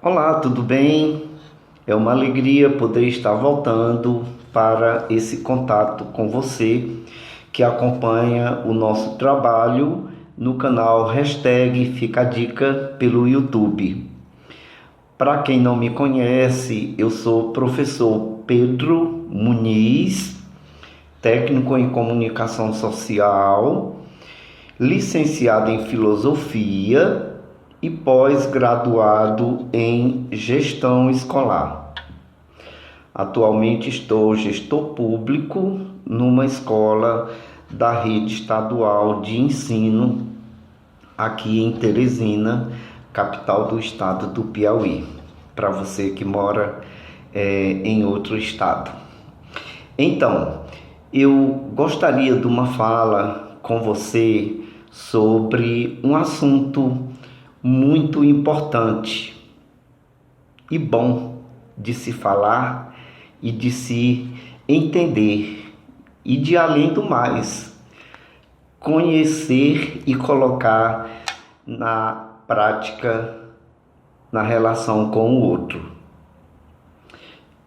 Olá, tudo bem? É uma alegria poder estar voltando para esse contato com você que acompanha o nosso trabalho no canal Fica a Dica pelo YouTube. Para quem não me conhece, eu sou o professor Pedro Muniz, técnico em comunicação social, licenciado em filosofia e pós-graduado em gestão escolar. Atualmente estou gestor público numa escola da rede estadual de ensino aqui em Teresina, capital do estado do Piauí, para você que mora em outro estado. Então, eu gostaria de uma fala com você sobre um assunto muito importante e bom de se falar e de se entender e de, além do mais, conhecer e colocar na prática na relação com o outro.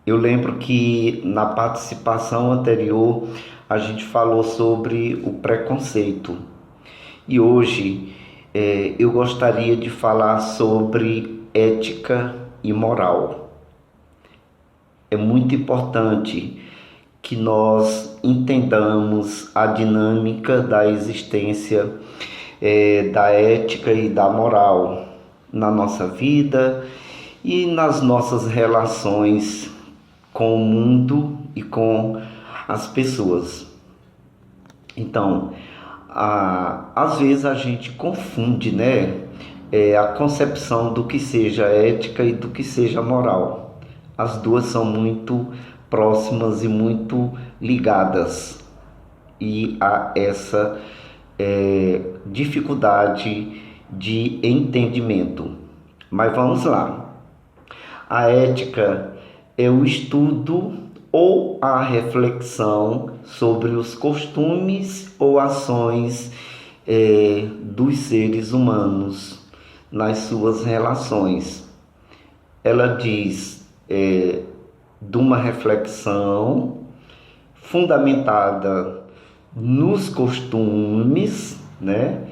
Eu lembro que na participação anterior a gente falou sobre o preconceito e hoje eu gostaria de falar sobre ética e moral. É muito importante que nós entendamos a dinâmica da existência da ética e da moral na nossa vida e nas nossas relações com o mundo e com as pessoas. Então, às vezes a gente confunde, né, a concepção do que seja ética e do que seja moral. As duas são muito próximas e muito ligadas, e há essa dificuldade de entendimento. Mas vamos lá. A ética é o estudo ou a reflexão sobre os costumes ou ações dos seres humanos nas suas relações. Ela diz de uma reflexão fundamentada nos costumes, né,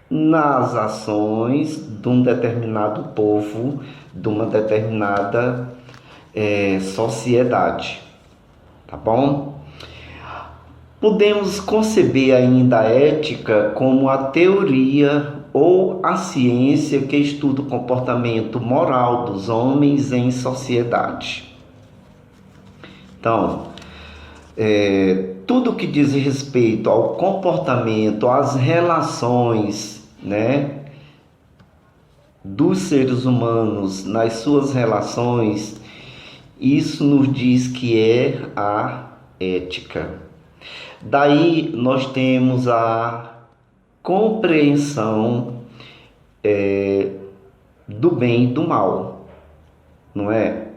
nas ações de um determinado povo, de uma determinada sociedade, tá bom? Podemos conceber ainda a ética como a teoria ou a ciência que estuda o comportamento moral dos homens em sociedade. Então, tudo que diz respeito ao comportamento, às relações, né, dos seres humanos nas suas relações, isso nos diz que é a ética. Daí nós temos a compreensão do bem e do mal, não é?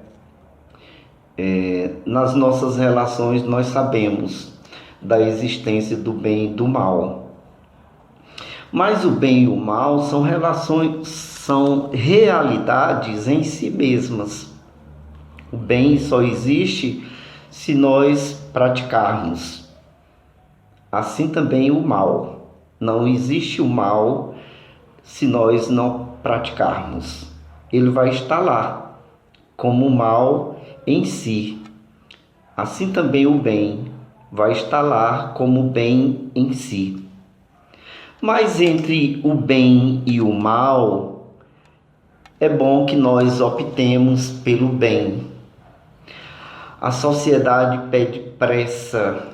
Nas nossas relações nós sabemos da existência do bem e do mal. Mas o bem e o mal são relações, são realidades em si mesmas. O bem só existe se nós praticarmos. Assim também o mal. Não existe o mal se nós não praticarmos. Ele vai estar lá como o mal em si. Assim também o bem vai estar lá como o bem em si. Mas entre o bem e o mal, é bom que nós optemos pelo bem. A sociedade pede pressa.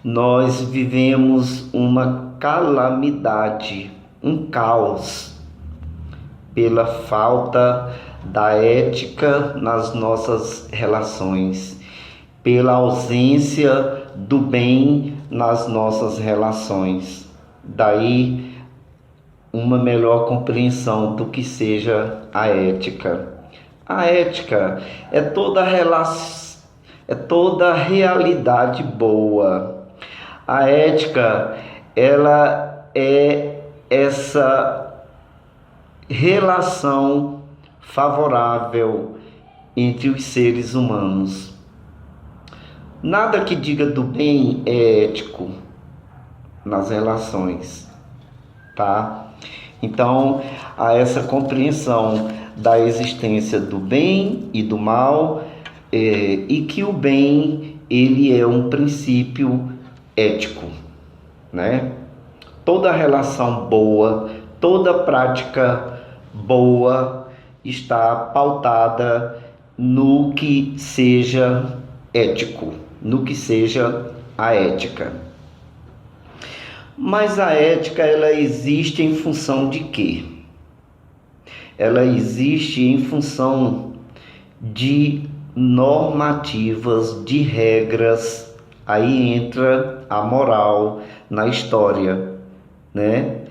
Nós vivemos uma calamidade, um caos, pela falta da ética nas nossas relações, pela ausência do bem nas nossas relações. Daí uma melhor compreensão do que seja a ética. A ética é toda realidade boa. A ética, ela é essa relação favorável entre os seres humanos. Nada que diga do bem é ético nas relações, tá? Então, há essa compreensão da existência do bem e do mal, e que o bem, ele é um princípio ético, né? Toda relação boa, toda prática boa está pautada no que seja ético, no que seja a ética. Mas a ética, ela existe em função de quê? Ela existe em função de normativas, de regras. Aí entra a moral na história, né?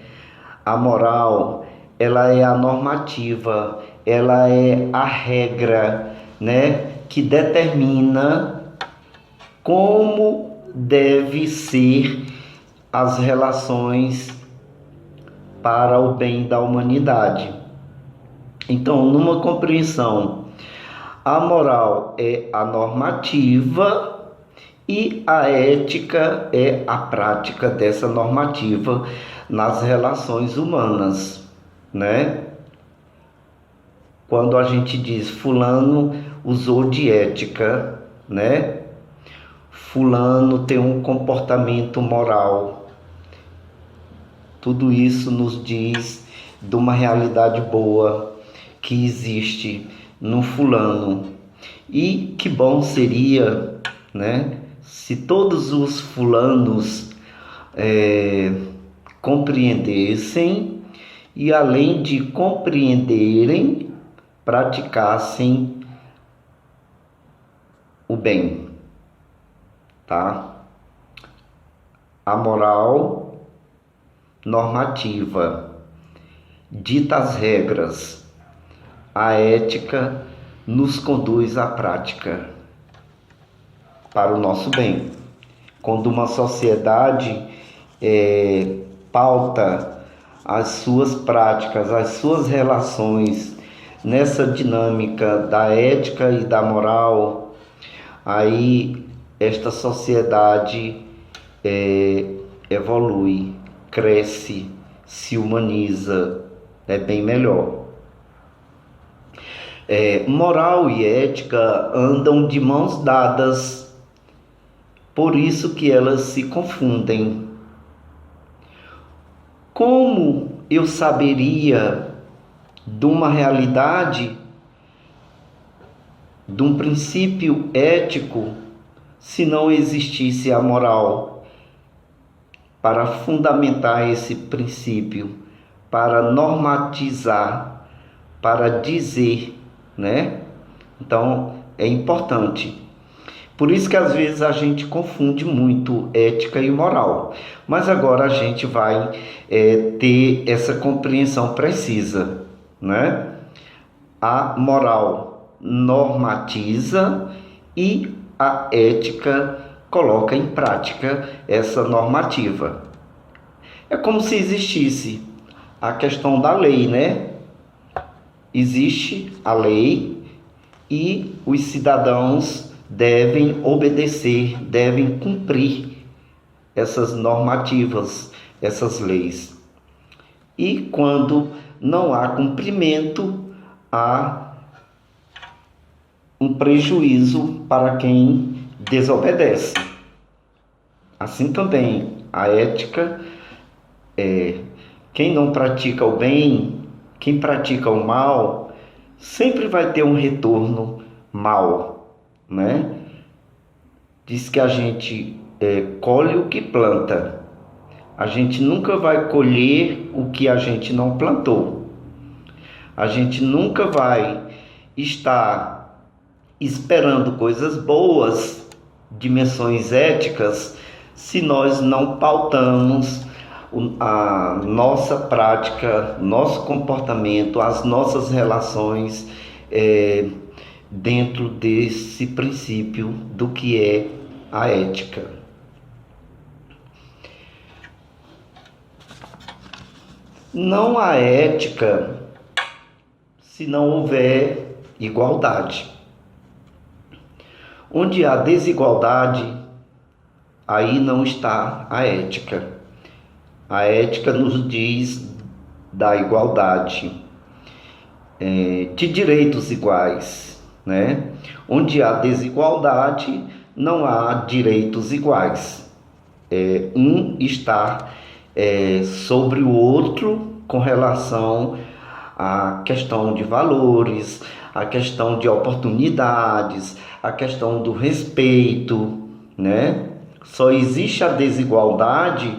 A moral, ela é a normativa, ela é a regra, né, que determina como deve ser as relações para o bem da humanidade. Então, numa compreensão, a moral é a normativa e a ética é a prática dessa normativa nas relações humanas, né? Quando a gente diz fulano usou de ética, né? Fulano tem um comportamento moral. Tudo isso nos diz de uma realidade boa que existe no fulano. E que bom seria, né, se todos os fulanos compreendessem e, além de compreenderem, praticassem o bem, tá? A moral normativa dita as regras, a ética nos conduz à prática para o nosso bem. Quando uma sociedade pauta as suas práticas, as suas relações nessa dinâmica da ética e da moral, aí esta sociedade evolui, cresce, se humaniza, é bem melhor. Moral e ética andam de mãos dadas, por isso que elas se confundem. Como eu saberia de uma realidade, de um princípio ético, se não existisse a moral para fundamentar esse princípio, para normatizar, para dizer, né? Então, é importante. Por isso que às vezes a gente confunde muito ética e moral. Mas agora a gente vai ter essa compreensão precisa, né? A moral normatiza e a ética coloca em prática essa normativa. É como se existisse a questão da lei, né? Existe a lei e os cidadãos devem obedecer, devem cumprir essas normativas, essas leis. E quando não há cumprimento, há um prejuízo para quem desobedece. Assim também a ética, quem não pratica o bem, quem pratica o mal, sempre vai ter um retorno mal, né? Diz que a gente colhe o que planta. A gente nunca vai colher o que a gente não plantou. A gente nunca vai estar esperando coisas boas, dimensões éticas, se nós não pautamos a nossa prática, nosso comportamento, as nossas relações dentro desse princípio do que é a ética. Não há ética se não houver igualdade. Onde há desigualdade, aí não está a ética. A ética nos diz da igualdade, de direitos iguais, né? Onde há desigualdade, não há direitos iguais. Um está sobre o outro com relação à questão de valores, à questão de oportunidades, à questão do respeito, né? Só existe a desigualdade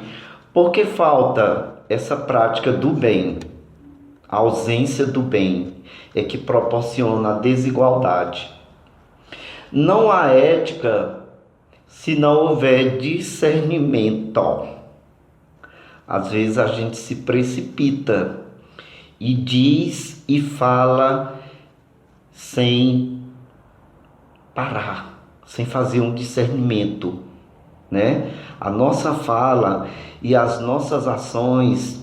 porque falta essa prática do bem. A ausência do bem é que proporciona a desigualdade. Não há ética se não houver discernimento. Às vezes a gente se precipita e diz e fala sem parar, sem fazer um discernimento, né? A nossa fala e as nossas ações,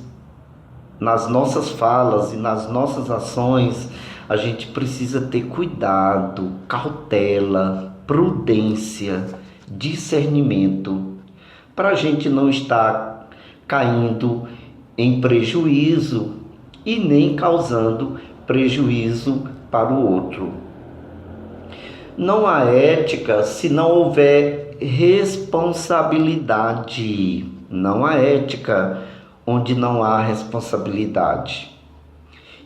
nas nossas falas e nas nossas ações, a gente precisa ter cuidado, cautela, prudência, discernimento, para a gente não estar caindo em prejuízo e nem causando prejuízo para o outro. Não há ética se não houver responsabilidade. Não há ética onde não há responsabilidade.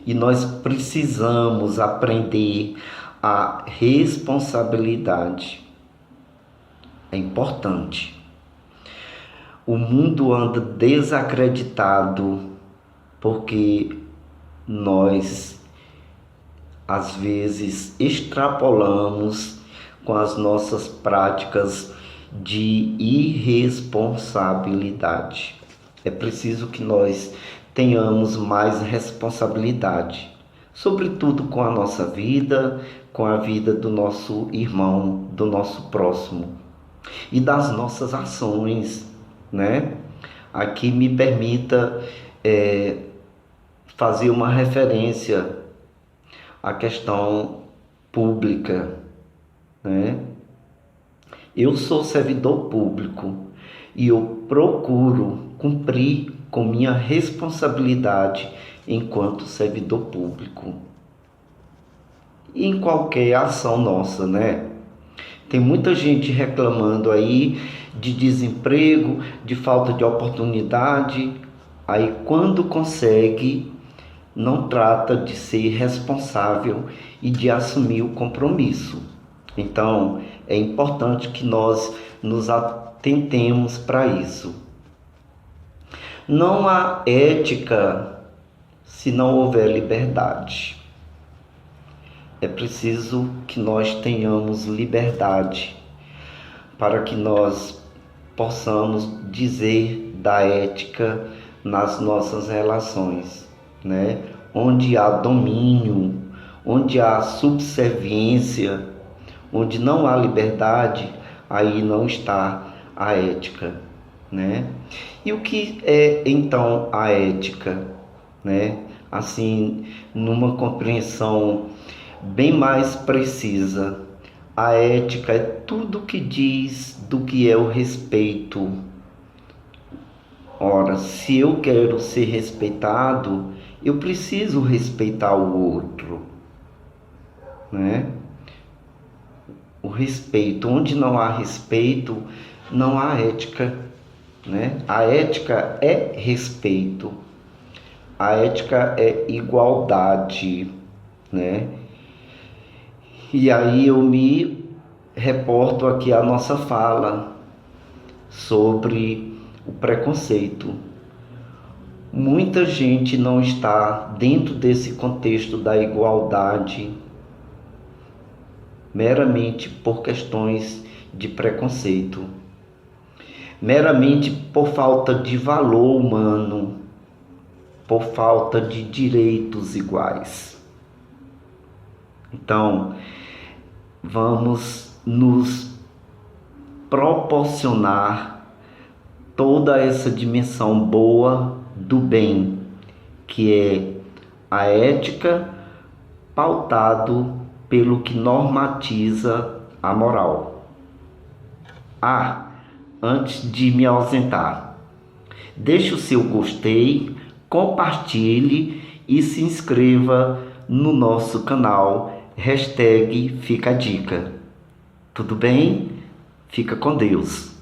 E nós precisamos aprender a responsabilidade. É importante. O mundo anda desacreditado porque nós às vezes extrapolamos com as nossas práticas de irresponsabilidade. É preciso que nós tenhamos mais responsabilidade, sobretudo com a nossa vida, com a vida do nosso irmão, do nosso próximo e das nossas ações, né? Aqui me permita fazer uma referência à questão pública, né? Eu sou servidor público e eu procuro cumprir com minha responsabilidade enquanto servidor público. E em qualquer ação nossa, né? Tem muita gente reclamando aí de desemprego, de falta de oportunidade. Aí quando consegue, não trata de ser responsável e de assumir o compromisso. Então, é importante que nós nos atentemos para isso. Não há ética se não houver liberdade. É preciso que nós tenhamos liberdade para que nós possamos dizer da ética nas nossas relações, né? Onde há domínio, onde há subserviência, onde não há liberdade, aí não está a ética, né? E o que é então a ética, né? Assim, numa compreensão bem mais precisa, a ética é tudo que diz do que é o respeito. Ora, se eu quero ser respeitado, eu preciso respeitar o outro, né? O respeito, onde não há respeito, não há ética, né? A ética é respeito, a ética é igualdade, né? E aí eu me reporto aqui à nossa fala sobre o preconceito. Muita gente não está dentro desse contexto da igualdade meramente por questões de preconceito, meramente por falta de valor humano, por falta de direitos iguais. Então, vamos nos proporcionar toda essa dimensão boa do bem, que é a ética pautado pelo que normatiza a moral. Antes de me ausentar, deixe o seu gostei, compartilhe e se inscreva no nosso canal. #Fica a dica. Tudo bem? Fica com Deus.